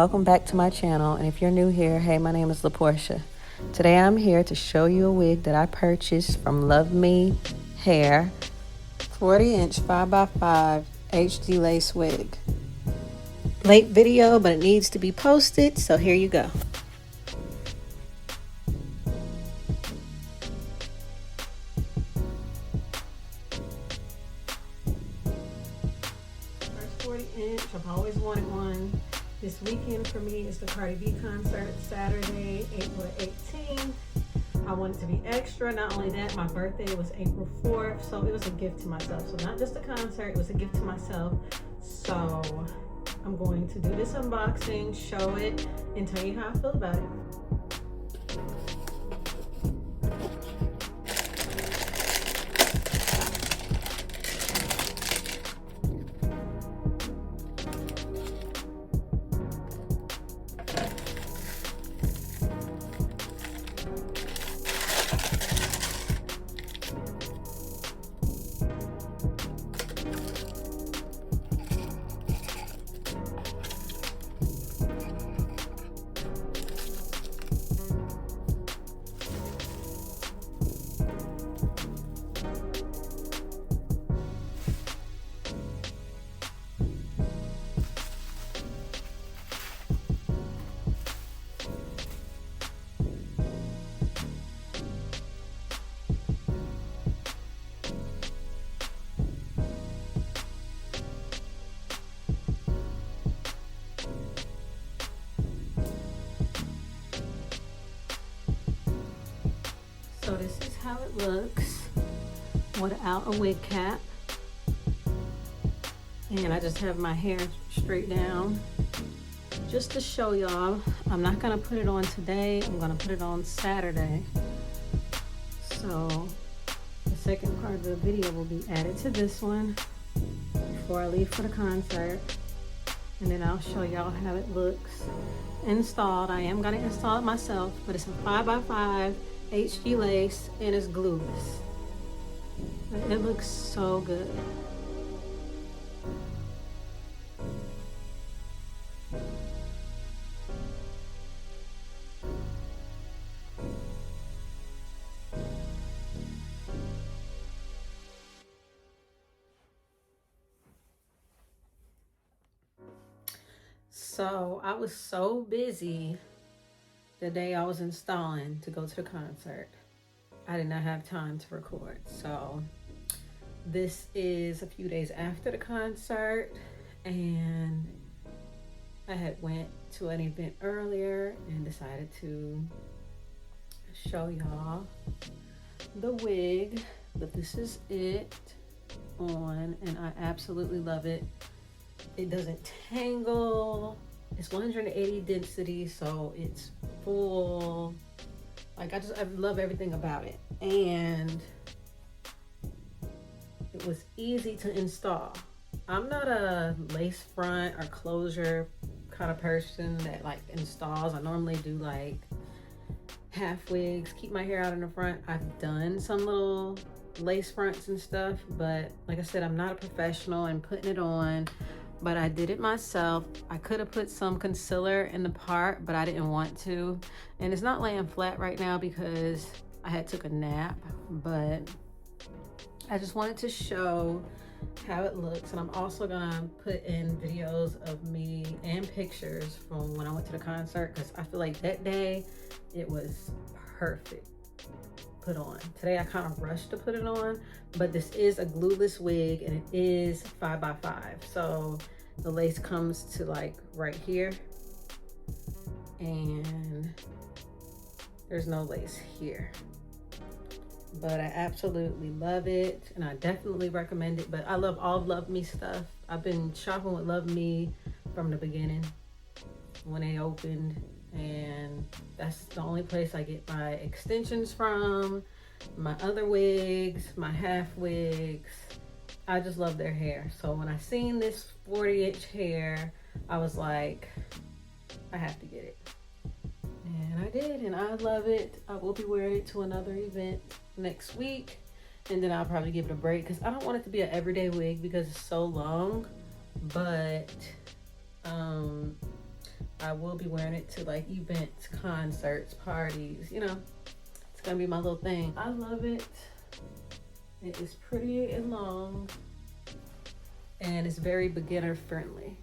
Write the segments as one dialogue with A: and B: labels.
A: welcome back to my channel. And if you're new here, hey, my name is LaPortia. Today I'm here to show you a wig that I purchased from Luvme Hair, 40-inch 5x5 HD lace wig. Late video, but it needs to be posted, so here you go. First 40-inch, I've always wanted one. This weekend for me is the Cardi B concert, Saturday, April 18th. I wanted to be extra. Not only that, my birthday was April 4th, so it was a gift to myself. So not just a concert, it was a gift to myself. So I'm going to do this unboxing, show it, and tell you how I feel about it. So this is how it looks without a wig cap. And I just have my hair straight down just to show y'all. I'm not gonna put it on today, I'm gonna put it on Saturday. So the second part of the video will be added to this one before I leave for the concert. And then I'll show y'all how it looks installed. I am gonna install it myself, but it's a 5x5 HD lace and it's glueless. It looks so good. So I was so busy the day I was installing to go to the concert, I did not have time to record. So this is a few days after the concert, and I had went to an event earlier and decided to show y'all the wig. But this is it on, and I absolutely love it. It doesn't tangle. It's 180 density, so it's full. Like, I love everything about it. And it was easy to install. I'm not a lace front or closure kind of person that like installs. I normally do like half wigs, keep my hair out in the front. I've done some little lace fronts and stuff, but like I said, I'm not a professional in putting it on. But I did it myself. I could have put some concealer in the part, but I didn't want to. And it's not laying flat right now because I had took a nap, but I just wanted to show how it looks. And I'm also gonna put in videos of me and pictures from when I went to the concert, because I feel like that day it was perfect put on. Today I kind of rushed to put it on, but this is a glueless wig and it is 5x5. So the lace comes to like right here, and there's no lace here. But I absolutely love it, and I definitely recommend it. But I love all Luvme stuff. I've been shopping with Luvme from the beginning when they opened, and that's the only place I get my extensions from, my other wigs, my half wigs. I just love their hair. So when I seen this 40-inch hair, I was like, I have to get it. And I did, and I love it. I will be wearing it to another event next week, and then I'll probably give it a break because I don't want it to be an everyday wig because it's so long. But I will be wearing it to like events, concerts, parties, you know. It's gonna be my little thing. I love it. It is pretty and long, and it's very beginner friendly.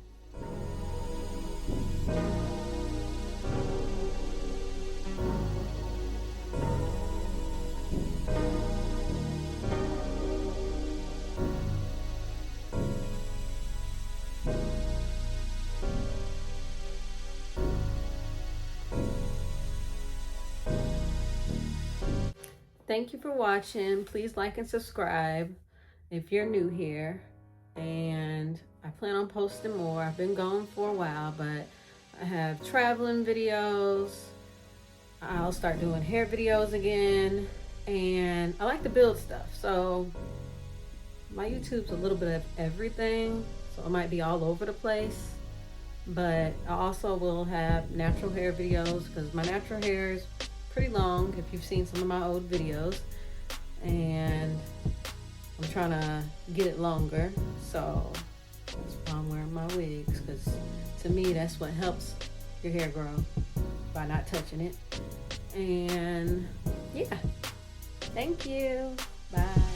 A: Thank you for watching. Please like and subscribe if you're new here. And I plan on posting more. I've been gone for a while, but I have traveling videos. I'll start doing hair videos again. And I like to build stuff. So my YouTube's a little bit of everything. So it might be all over the place. But I also will have natural hair videos because my natural hair is pretty long if you've seen some of my old videos, and I'm trying to get it longer, so that's why I'm wearing my wigs, because to me that's what helps your hair grow, by not touching it. And yeah, thank you, bye.